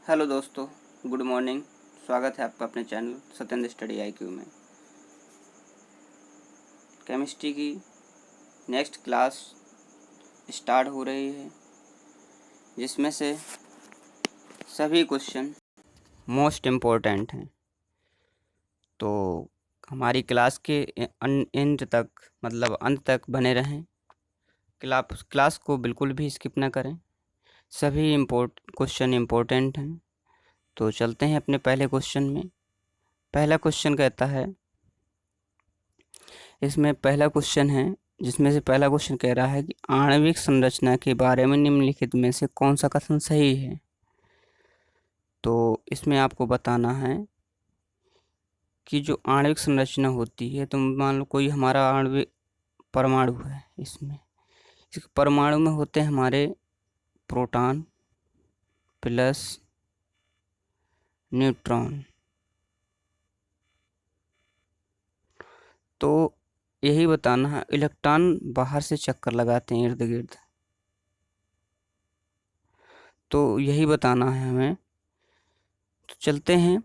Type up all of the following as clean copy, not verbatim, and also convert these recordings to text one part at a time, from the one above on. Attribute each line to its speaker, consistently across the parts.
Speaker 1: Hello दोस्तों, good morning. स्वागत है आपका अपने चैनल सत्येंद्र स्टडी IQ में। केमिस्ट्री की नेक्स्ट क्लास स्टार्ट हो रही है, जिसमें से सभी क्वेश्चन मोस्ट इम्पोर्टेंट हैं। तो हमारी क्लास के एंड तक, मतलब अंत तक बने रहें। क्लास को बिल्कुल भी स्किप ना करें। सभी क्वेश्चन इम्पोर्टेंट हैं। तो चलते हैं अपने पहले क्वेश्चन में। पहला क्वेश्चन कहता है, इसमें पहला क्वेश्चन है जिसमें से पहला क्वेश्चन कह रहा है कि आणविक संरचना के बारे में निम्नलिखित में से कौन सा कथन सही है। तो इसमें आपको बताना है कि जो आणविक संरचना होती है, तो मान लो कोई हमारा आणविक परमाणु है। इसमें इस परमाणु में होते हैं हमारे प्रोटॉन प्लस न्यूट्रॉन। तो यही बताना है, इलेक्ट्रॉन बाहर से चक्कर लगाते हैं इर्द गिर्द। तो यही बताना है हमें। तो चलते हैं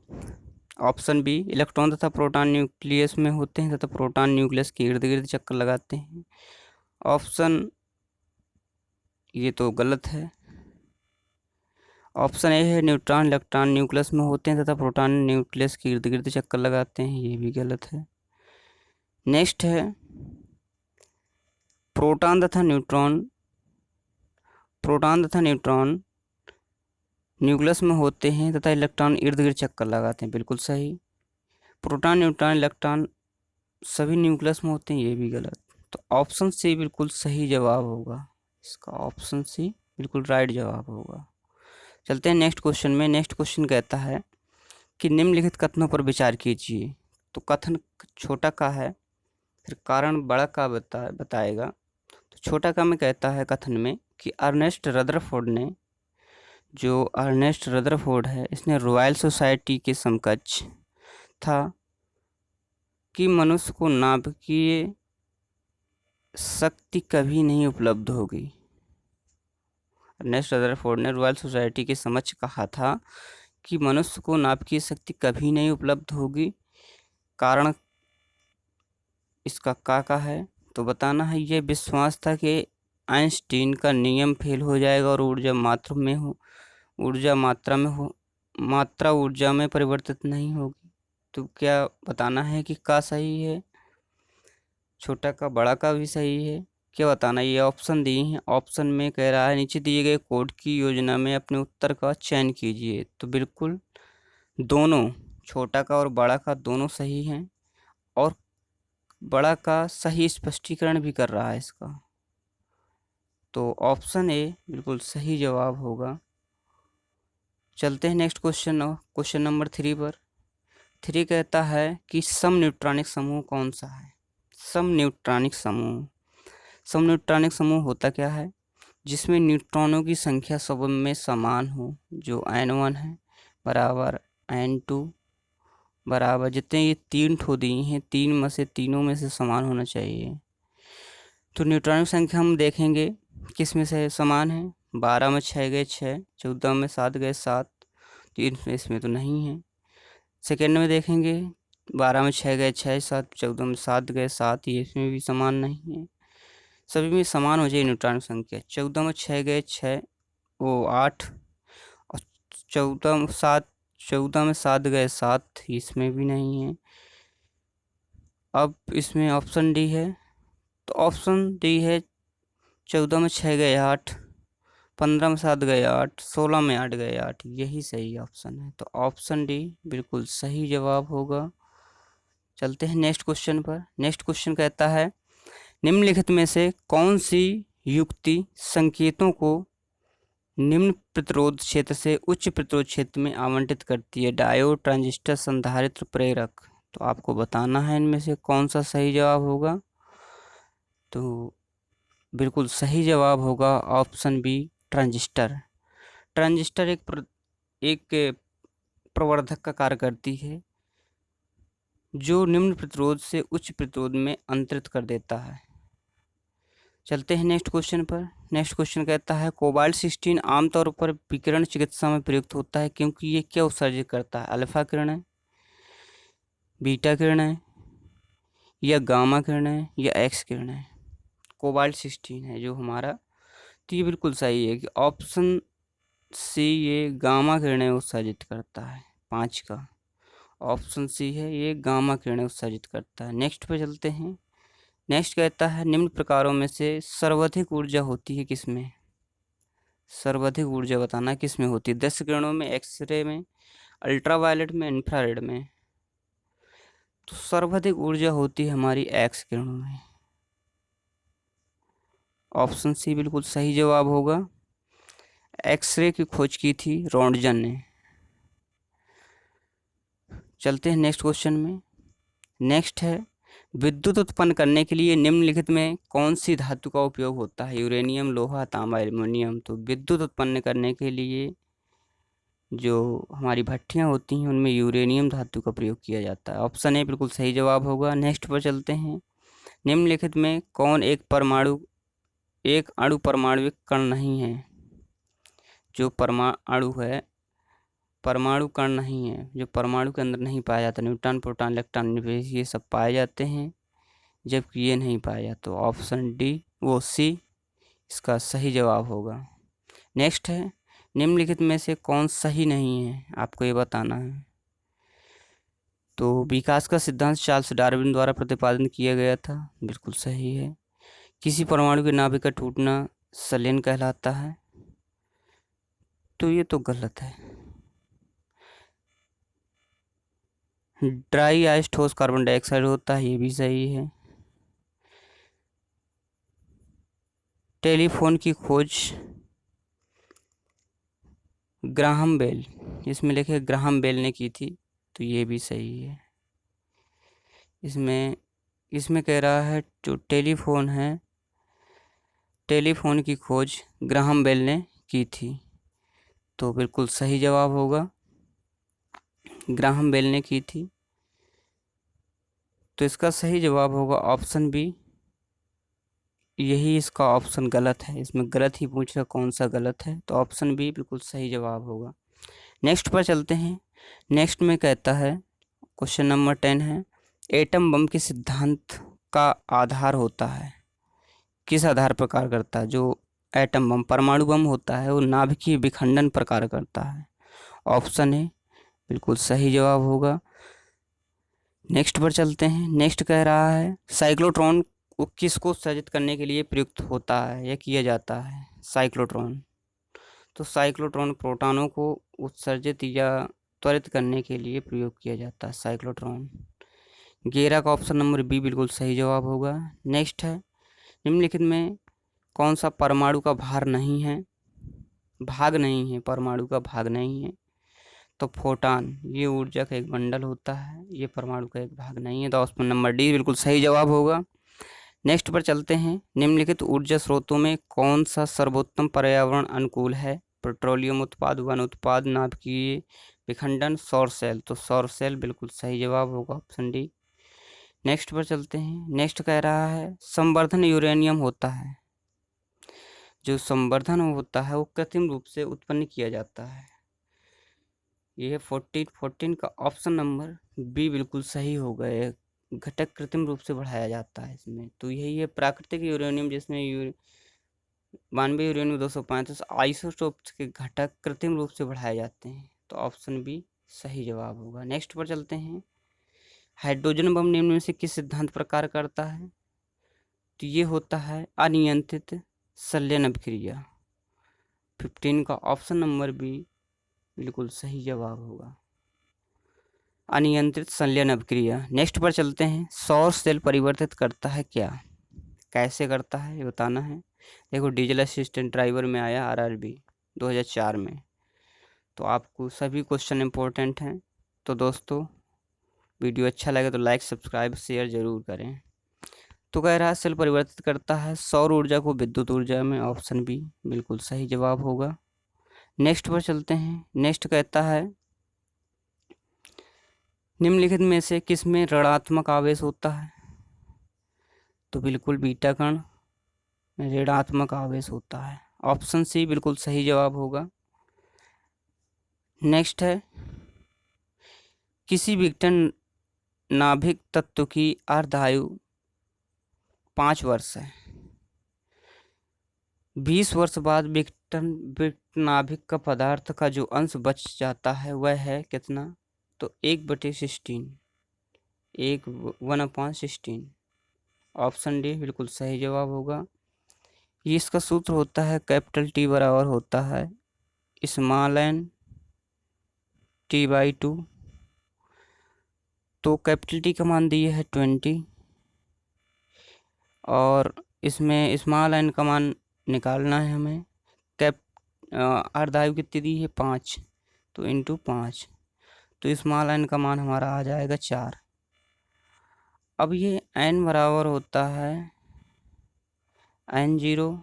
Speaker 1: ऑप्शन बी, इलेक्ट्रॉन तथा प्रोटॉन न्यूक्लियस में होते हैं तथा प्रोटॉन न्यूक्लियस के इर्द गिर्द चक्कर लगाते हैं। ऑप्शन ये तो गलत है। ऑप्शन ए है, न्यूट्रॉन इलेक्ट्रॉन न्यूक्लियस में होते हैं तथा प्रोटॉन न्यूक्लियस के इर्द गिर्द चक्कर लगाते हैं। ये भी गलत है। नेक्स्ट है, प्रोटॉन तथा न्यूट्रॉन न्यूक्लियस में होते हैं तथा इलेक्ट्रॉन इर्द गिर्द चक्कर लगाते हैं। बिल्कुल सही। प्रोटॉन न्यूट्रॉन इलेक्ट्रॉन सभी न्यूक्लियस में होते हैं। ये भी गलत। तो ऑप्शन सी बिल्कुल सही जवाब होगा। इसका ऑप्शन सी बिल्कुल राइट जवाब होगा। चलते हैं नेक्स्ट क्वेश्चन में। नेक्स्ट क्वेश्चन कहता है कि निम्नलिखित कथनों पर विचार कीजिए। तो कथन छोटा का है, फिर कारण बड़ा का बताएगा। तो छोटा का में कहता है कथन में कि अर्नेस्ट रदरफोर्ड है, इसने रॉयल सोसाइटी के समकक्ष था कि मनुष्य को नाभिकीय शक्ति कभी नहीं उपलब्ध होगी। अर्नेस्ट रदरफोर्ड ने रॉयल सोसाइटी के समक्ष कहा था कि मनुष्य को नाभिकीय शक्ति कभी नहीं उपलब्ध होगी। कारण इसका का है, तो बताना है यह विश्वास था कि आइंस्टीन का नियम फेल हो जाएगा और मात्रा ऊर्जा में परिवर्तित नहीं होगी। तो क्या बताना है कि का सही है, छोटा का बड़ा का भी सही है। क्या बताना, ये ऑप्शन दिए हैं। ऑप्शन में कह रहा है नीचे दिए गए कोड की योजना में अपने उत्तर का चयन कीजिए। तो बिल्कुल दोनों, छोटा का और बड़ा का दोनों सही हैं, और बड़ा का सही स्पष्टीकरण भी कर रहा है इसका। तो ऑप्शन ए बिल्कुल सही जवाब होगा। चलते हैं नेक्स्ट क्वेश्चन नंबर 3 पर। 3 कहता है कि समन्यूट्रॉनिक समूह कौन सा है। समन्यूट्रॉनिक समूह होता क्या है, जिसमें न्यूट्रॉनों की संख्या सब में समान हो। जो N1 है बराबर N2 बराबर, जितने ये 3 ठो दिए हैं, तीनों में से समान होना चाहिए। तो न्यूट्रॉन की संख्या हम देखेंगे किस में से समान है। 12 में 6 गए 6, 14 में 7 गए 7, तो इसमें तो नहीं है। सेकेंड में देखेंगे 12 में 6 गए 6 7, 14 में 7 गए 7, ये इसमें भी समान नहीं है। सभी में समान हो जाए न्यूट्रॉन की संख्या। 14 में 6 गए 6 वो 8, और 14 में 7 गए 7, इसमें भी नहीं है। अब इसमें ऑप्शन डी है। तो ऑप्शन डी है 14 में 6 गए 8, 15 में 7 गए 8, 16 में 8 गए 8, यही सही ऑप्शन है। तो ऑप्शन डी बिल्कुल सही जवाब होगा। चलते हैं नेक्स्ट क्वेश्चन पर। नेक्स्ट क्वेश्चन कहता है निम्नलिखित में से कौन सी युक्ति संकेतों को निम्न प्रतिरोध क्षेत्र से उच्च प्रतिरोध क्षेत्र में आवंटित करती है। डायोड, ट्रांजिस्टर, संधारित्र, प्रेरक। तो आपको बताना है इनमें से कौन सा सही जवाब होगा। तो बिल्कुल सही जवाब होगा ऑप्शन बी, ट्रांजिस्टर। ट्रांजिस्टर एक प्रवर्धक का कार्य करती है, जो निम्न प्रतिरोध से उच्च प्रतिरोध में अंतरित कर देता है। चलते हैं नेक्स्ट क्वेश्चन पर। नेक्स्ट क्वेश्चन कहता है कोबाल्ट 16 आमतौर पर विकिरण चिकित्सा में प्रयुक्त होता है क्योंकि ये क्या उत्सर्जित करता है? अल्फा किरणें, बीटा किरणें, या गामा किरणें, या एक्स किरणें। कोबाल्ट 16 है जो हमारा, तो ये बिल्कुल सही है कि ऑप्शन सी ये गामा किरणें उत्सर्जित करता है। 5 का ऑप्शन सी है, ये गामा किरणें उत्सर्जित करता है। नेक्स्ट पे चलते हैं। नेक्स्ट कहता है निम्न प्रकारों में से सर्वाधिक ऊर्जा होती है किसमें? सर्वाधिक ऊर्जा बताना किसमें होती है? 10 किरणों में, एक्सरे में, अल्ट्रावायलेट में, इंफ्रारेड में। तो सर्वाधिक ऊर्जा होती है हमारी एक्स किरणों में। ऑप्शन सी बिल्कुल सही जवाब होगा। एक्सरे की खोज की थी रोंटगन ने। चलते हैं नेक्स्ट क्वेश्चन में। नेक्स्ट है विद्युत उत्पन्न करने के लिए निम्नलिखित में कौन सी धातु का उपयोग होता है? यूरेनियम, लोहा, तांबा, एल्युमिनियम। तो विद्युत उत्पन्न करने के लिए जो हमारी भट्टियां होती हैं उनमें यूरेनियम धातु का प्रयोग किया जाता है। ऑप्शन ए बिल्कुल सही जवाब होगा। नेक्स्ट पर चलते हैं। निम्नलिखित में कौन एक अणु परमाणुविक कण नहीं है? जो परमाणु है, परमाणु कण नहीं है, जो परमाणु के अंदर नहीं पाया जाता। न्यूट्रॉन, प्रोटॉन, इलेक्ट्रॉन, निवेश ये सब पाए जाते हैं, जबकि ये नहीं पाया जाता। तो ऑप्शन डी वो सी इसका सही जवाब होगा। नेक्स्ट है निम्नलिखित में से कौन सही नहीं है, आपको ये बताना है। तो विकास का सिद्धांत चार्ल्स डार्विन द्वारा प्रतिपादन किया गया था, बिल्कुल सही है। किसी परमाणु के नाभिक का टूटना संलयन कहलाता है, तो ये तो गलत है। ड्राई आइस ठोस कार्बन डाइऑक्साइड होता है, ये भी सही है। टेलीफोन की खोज ग्राहम बेल, इसमें लिखे ग्राहम बेल ने की थी, तो ये भी सही है। इसमें कह रहा है जो टेलीफोन है, टेलीफोन की खोज ग्राहम बेल ने की थी, तो बिल्कुल सही जवाब होगा। ग्राहम बेल ने की थी, तो इसका सही जवाब होगा ऑप्शन बी। यही इसका ऑप्शन गलत है, इसमें गलत ही पूछा कौन सा गलत है, तो ऑप्शन बी बिल्कुल सही जवाब होगा। नेक्स्ट पर चलते हैं। नेक्स्ट में कहता है क्वेश्चन नंबर 10 है एटम बम के सिद्धांत का आधार होता है, किस आधार पर कार्य करता है? जो एटम बम परमाणु बम होता है वो नाभिकीय विखंडन पर कार्य करता है। ऑप्शन ए बिल्कुल सही जवाब होगा। नेक्स्ट पर चलते हैं। नेक्स्ट कह रहा है साइक्लोट्रॉन किसको उत्सर्जित करने के लिए प्रयुक्त होता है या किया जाता है? साइक्लोट्रॉन, तो साइक्लोट्रॉन प्रोटॉनों को उत्सर्जित या त्वरित करने के लिए प्रयोग किया जाता है साइक्लोट्रॉन। गेरा का ऑप्शन नंबर बी बिल्कुल सही जवाब होगा। नेक्स्ट है निम्नलिखित में कौन सा परमाणु का भाग नहीं है? परमाणु का भाग नहीं है, तो फोटान, ये ऊर्जा का एक बंडल होता है, ये परमाणु का एक भाग नहीं है, तो ऑप्शन नंबर डी बिल्कुल सही जवाब होगा। नेक्स्ट पर चलते हैं। निम्नलिखित ऊर्जा स्रोतों में कौन सा सर्वोत्तम पर्यावरण अनुकूल है? पेट्रोलियम उत्पाद, वन उत्पाद, नाभिकीय विखंडन, सौर सेल। तो सौर सेल बिल्कुल सही जवाब होगा, ऑप्शन डी। नेक्स्ट पर चलते हैं। नेक्स्ट कह रहा है संवर्धन यूरेनियम होता है, जो संवर्धन होता है वो कृत्रिम रूप से उत्पन्न किया जाता है। ये 14 का ऑप्शन नंबर बी बिल्कुल सही होगा। घटक कृत्रिम रूप से बढ़ाया जाता है इसमें, तो यही है प्राकृतिक यूरेनियम, जिसमें 92 यूरेनियम 235 आइसोटोप्स के घटक कृत्रिम रूप से बढ़ाए जाते हैं, तो ऑप्शन बी सही जवाब होगा। नेक्स्ट पर चलते हैं। हाइड्रोजन बम निम्न में से किस सिद्धांत पर कार्य करता है? तो ये होता है अनियंत्रित संलयन अभिक्रिया। 15 का ऑप्शन नंबर बी बिल्कुल सही जवाब होगा, अनियंत्रित संलयन अभिक्रिया। नेक्स्ट पर चलते हैं। सौर सेल परिवर्तित करता है क्या? कैसे करता है ये बताना है। देखो डीजल असिस्टेंट ड्राइवर में आया आरआरबी 2004 में, तो आपको सभी क्वेश्चन इंपॉर्टेंट हैं। तो दोस्तों वीडियो अच्छा लगे तो लाइक, सब्सक्राइब, शेयर ज़रूर करें। तो कह रहा है सेल परिवर्तित करता है सौर ऊर्जा को विद्युत ऊर्जा में, ऑप्शन बी बिल्कुल सही जवाब होगा। नेक्स्ट पर चलते हैं। नेक्स्ट कहता है निम्नलिखित में से किसमें ऋणात्मक आवेश होता है? तो बिल्कुल बीटा कण ऋणात्मक आवेश होता है। ऑप्शन सी बिल्कुल सही जवाब होगा। नेक्स्ट है, किसी विघटन नाभिक तत्व की अर्धायु 5 वर्ष है। 20 वर्ष बाद विघटन नाभिक का पदार्थ का जो अंश बच जाता है वह है कितना? तो 1/16, 1/16। ऑप्शन डी बिल्कुल सही जवाब होगा। ये इसका सूत्र होता है, कैपिटल टी बराबर होता है स्मॉल एन T/2। तो कैपिटल टी का मान दिए है 20 और इसमें स्मॉल एन का मान निकालना है हमें। अर्धायु कितनी दी है? 5, तो इंटू 5, तो स्मॉल एन का मान हमारा आ जाएगा 4। अब ये n बराबर होता है n0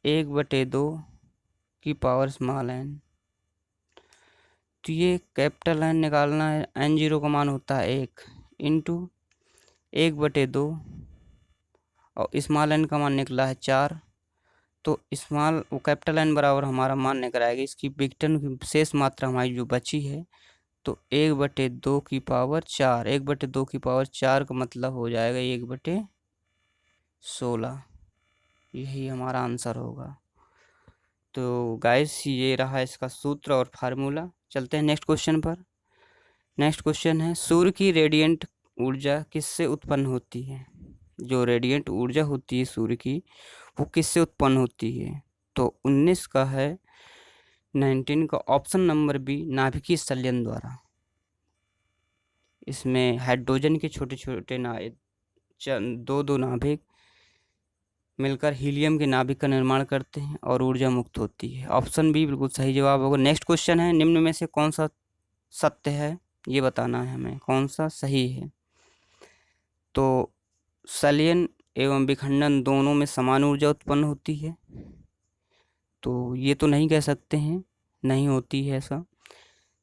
Speaker 1: 1/2 की पावर स्मॉल एन। तो ये कैपिटल एन निकालना है, n0 का मान होता है 1 इंटू 1/2 और स्मॉल एन का मान निकला है 4। तो वो कैपिटल एन बराबर हमारा मान निकल आएगा। इसकी विघटन की शेष मात्रा हमारी जो बची है तो 1/2 की पावर 4, 1/2 की पावर 4 का मतलब हो जाएगा 1/16। यही हमारा आंसर होगा। तो गाइस ये रहा इसका सूत्र और फार्मूला। चलते हैं नेक्स्ट क्वेश्चन पर। नेक्स्ट क्वेश्चन है, सूर्य की रेडिएंट ऊर्जा किससे उत्पन्न होती है? जो रेडिएंट ऊर्जा होती है सूर्य की वो किससे उत्पन्न होती है? तो 19 का है, 19 का ऑप्शन नंबर बी नाभिकीय संलयन द्वारा। इसमें हाइड्रोजन के छोटे छोटे दो नाभिक मिलकर हीलियम के नाभिक का निर्माण करते हैं और ऊर्जा मुक्त होती है। ऑप्शन बी बिल्कुल सही जवाब होगा। नेक्स्ट क्वेश्चन है, निम्न में से कौन सा सत्य है ये बताना है हमें, कौन सा सही है। तो संलयन एवं विखंडन दोनों में समान ऊर्जा उत्पन्न होती है, तो ये तो नहीं कह सकते हैं, नहीं होती है ऐसा।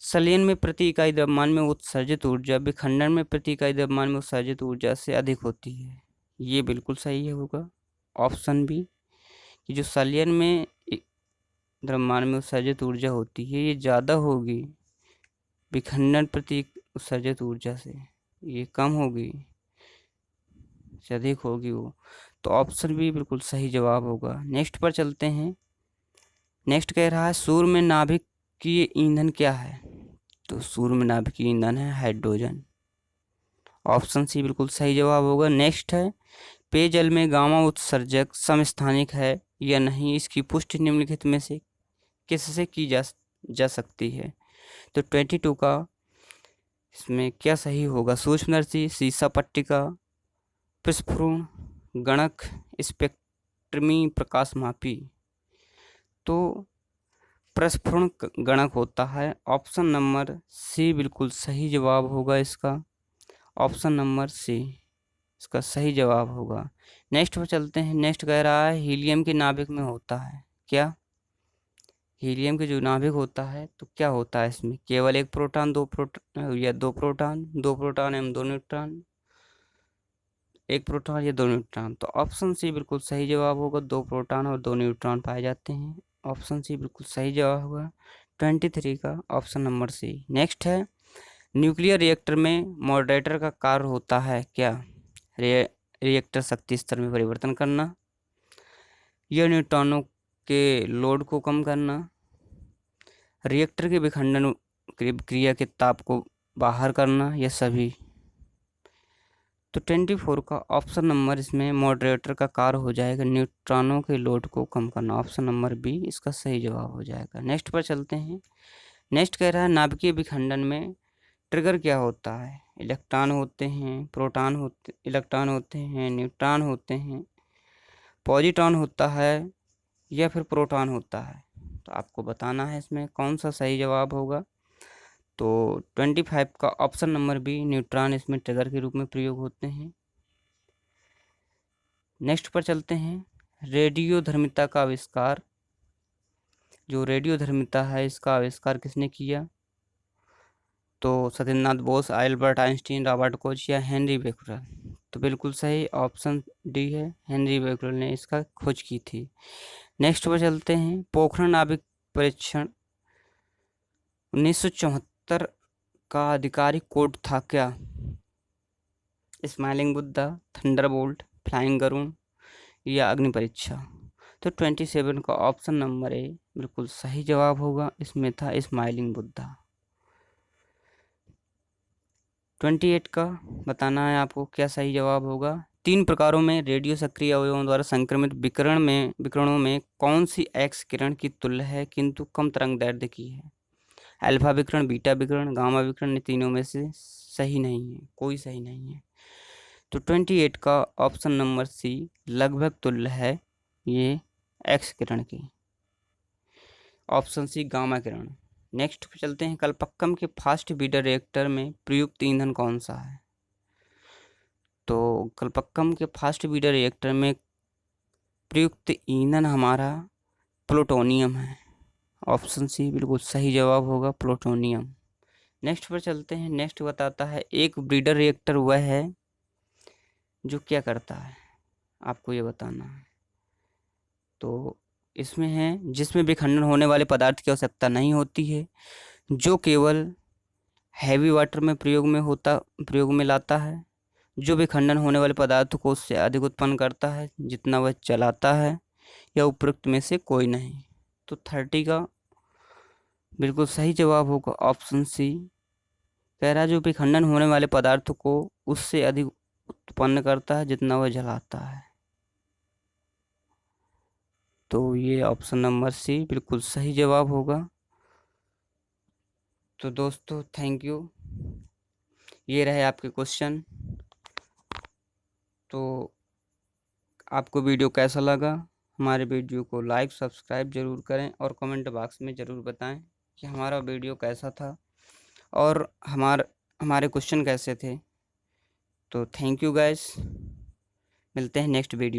Speaker 1: संलयन में प्रति इकाई द्रव्यमान में उत्सर्जित ऊर्जा विखंडन में प्रति इकाई द्रव्यमान में उत्सर्जित ऊर्जा से अधिक होती है, ये बिल्कुल सही है होगा। ऑप्शन बी कि जो संलयन में द्रव्यमान में उत्सर्जित ऊर्जा होती है ये ज़्यादा होगी विखंडन प्रति उत्सर्जित ऊर्जा से, ये कम होगी, से अधिक होगी वो। तो ऑप्शन बी बिल्कुल सही जवाब होगा। नेक्स्ट पर चलते हैं। नेक्स्ट कह रहा है, सूर्य में नाभिकीय ईंधन क्या है? तो सूर्य में नाभिकीय ईंधन है हाइड्रोजन। ऑप्शन सी बिल्कुल सही जवाब होगा। नेक्स्ट है, पेयजल में गामा उत्सर्जक समस्थानिक है या नहीं, इसकी पुष्टि निम्नलिखित में से किससे की जा सकती है? तो 22 का इसमें क्या सही होगा? सूक्ष्मदर्शी, सीसा पट्टिका, प्रस्फुरण गणक, स्पेक्ट्रमी प्रकाशमापी। तो प्रस्फुरण गणक होता है। ऑप्शन नंबर सी बिल्कुल सही जवाब होगा इसका। ऑप्शन नंबर सी इसका सही जवाब होगा। नेक्स्ट पर चलते हैं। नेक्स्ट कह रहा है, हीलियम के नाभिक में होता है क्या? हीलियम के जो नाभिक होता है तो क्या होता है इसमें? केवल एक प्रोटॉन, दो प्रोटॉन या दो प्रोटॉन एवं 2 न्यूट्रॉन, एक प्रोटॉन या 2 न्यूट्रॉन। तो ऑप्शन सी बिल्कुल सही जवाब होगा, 2 प्रोटॉन और 2 न्यूट्रॉन पाए जाते हैं। ऑप्शन सी बिल्कुल सही जवाब होगा 23 का, ऑप्शन नंबर सी। नेक्स्ट है, न्यूक्लियर रिएक्टर में मॉडरेटर का कार्य होता है क्या? रिएक्टर शक्ति स्तर में परिवर्तन करना या न्यूट्रॉनों के लोड को कम करना, रिएक्टर के विखंडन क्रिया के ताप को बाहर करना, या सभी। तो 24 का ऑप्शन नंबर इसमें मॉडरेटर का कार्य हो जाएगा न्यूट्रॉनों के लोड को कम करना। ऑप्शन नंबर बी इसका सही जवाब हो जाएगा। नेक्स्ट पर चलते हैं। नेक्स्ट कह रहा है, नाभिकीय विखंडन में ट्रिगर क्या होता है? इलेक्ट्रॉन होते हैं, इलेक्ट्रॉन होते हैं, न्यूट्रॉन होते हैं, पॉजिट्रॉन होता है या फिर प्रोटॉन होता है? तो आपको बताना है इसमें कौन सा सही जवाब होगा। तो 25 का ऑप्शन नंबर बी न्यूट्रॉन इसमें ट्रिगर के रूप में प्रयोग होते हैं। नेक्स्ट पर चलते हैं। रेडियोधर्मिता का आविष्कार, जो रेडियोधर्मिता है इसका आविष्कार किसने किया? तो Satyendranath Bose, Albert Einstein, Robert Koch या हेनरी बेकरल। तो बिल्कुल सही ऑप्शन डी है, हेनरी बेकरल ने इसका खोज की थी। नेक्स्ट पर चलते हैं, पोखरण नाभिक परीक्षण 1974 का आधिकारिक कोड था क्या? Smiling Buddha, thunderbolt, flying Garuda या अग्नि परीक्षा। तो 27 का ऑप्शन नंबर ए बिल्कुल सही जवाब होगा, इसमें था स्माइलिंग बुद्धा। 28 का बताना है आपको क्या सही जवाब होगा। 3 प्रकारों में रेडियो सक्रिय अवयवों द्वारा संक्रमित विकिरणों में कौन सी एक्स किरण की तुल्य है किंतु कम तरंग दैर्ध्य की है? अल्फा विकिरण, बीटा विकिरण, गामा विकिरण, इन तीनों में से सही नहीं है, कोई सही नहीं है। तो 28 का ऑप्शन नंबर सी लगभग तुल्य है ये एक्स किरण की, ऑप्शन सी गामा किरण। नेक्स्ट पे चलते हैं, कलपक्कम के फास्ट ब्रीडर रिएक्टर में प्रयुक्त ईंधन कौन सा है? तो कलपक्कम के फास्ट ब्रीडर रिएक्टर में प्रयुक्त ईंधन हमारा प्लूटोनियम है, ऑप्शन सी बिल्कुल सही जवाब होगा, प्लूटोनियम। नेक्स्ट पर चलते हैं, नेक्स्ट बताता है एक ब्रीडर रिएक्टर वह है जो क्या करता है, आपको ये बताना है। तो इसमें है जिसमें विखंडन होने वाले पदार्थ की आवश्यकता नहीं होती है, जो केवल हैवी वाटर में प्रयोग में लाता है, जो विखंडन होने वाले पदार्थ को उससे अधिक उत्पन्न करता है जितना वह चलाता है, या उपरोक्त में से कोई नहीं। तो 30 का बिल्कुल सही जवाब होगा, ऑप्शन सी। कह रहा है जो विखंडन होने वाले पदार्थ को उससे अधिक उत्पन्न करता है जितना वह जलाता है। तो ये ऑप्शन नंबर सी बिल्कुल सही जवाब होगा। तो दोस्तों थैंक यू, ये रहे आपके क्वेश्चन। तो आपको वीडियो कैसा लगा? हमारे वीडियो को लाइक सब्सक्राइब जरूर करें और कमेंट बॉक्स में ज़रूर बताएं कि हमारा वीडियो कैसा था और हमारे क्वेश्चन कैसे थे। तो थैंक यू गाइस, मिलते हैं नेक्स्ट वीडियो।